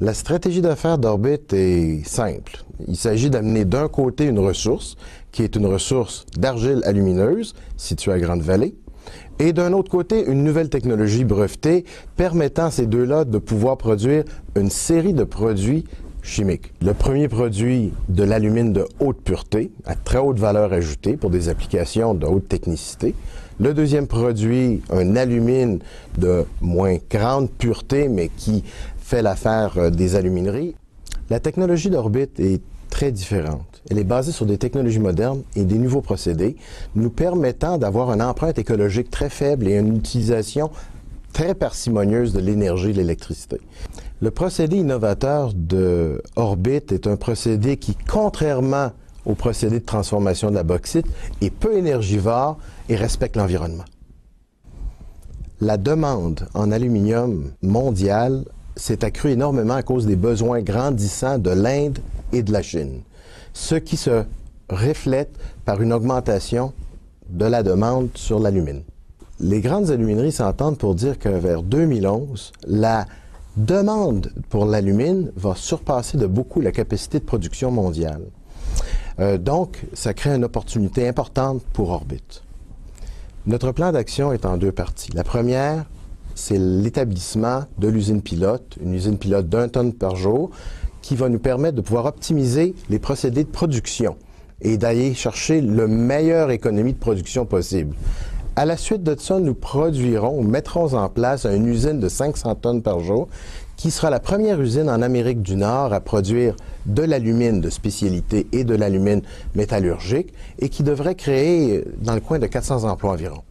La stratégie d'affaires d'Orbit est simple. Il s'agit d'amener d'un côté une ressource, qui est une ressource d'argile alumineuse, située à Grande-Vallée, et d'un autre côté, une nouvelle technologie brevetée permettant à ces deux-là de pouvoir produire une série de produits chimiques. Le premier produit, de l'alumine de haute pureté, à très haute valeur ajoutée pour des applications de haute technicité. Le deuxième produit, un alumine de moins grande pureté, mais qui fait l'affaire des alumineries. La technologie d'Orbit est très différente. Elle est basée sur des technologies modernes et des nouveaux procédés, nous permettant d'avoir une empreinte écologique très faible et une utilisation très parcimonieuse de l'énergie et de l'électricité. Le procédé innovateur de Orbit est un procédé qui, contrairement au procédé de transformation de la bauxite, est peu énergivore et respecte l'environnement. La demande en aluminium mondiale s'est accrue énormément à cause des besoins grandissants de l'Inde et de la Chine, ce qui se reflète par une augmentation de la demande sur l'alumine. Les grandes alumineries s'entendent pour dire que vers 2011, la demande pour l'alumine va surpasser de beaucoup la capacité de production mondiale. Donc, ça crée une opportunité importante pour Orbit. Notre plan d'action est en deux parties. La première, c'est l'établissement de l'usine pilote, une usine pilote d'1 tonne par jour, qui va nous permettre de pouvoir optimiser les procédés de production et d'aller chercher le meilleure économie de production possible. À la suite de ça, nous mettrons en place une usine de 500 tonnes par jour qui sera la première usine en Amérique du Nord à produire de l'alumine de spécialité et de l'alumine métallurgique et qui devrait créer dans le coin de 400 emplois environ.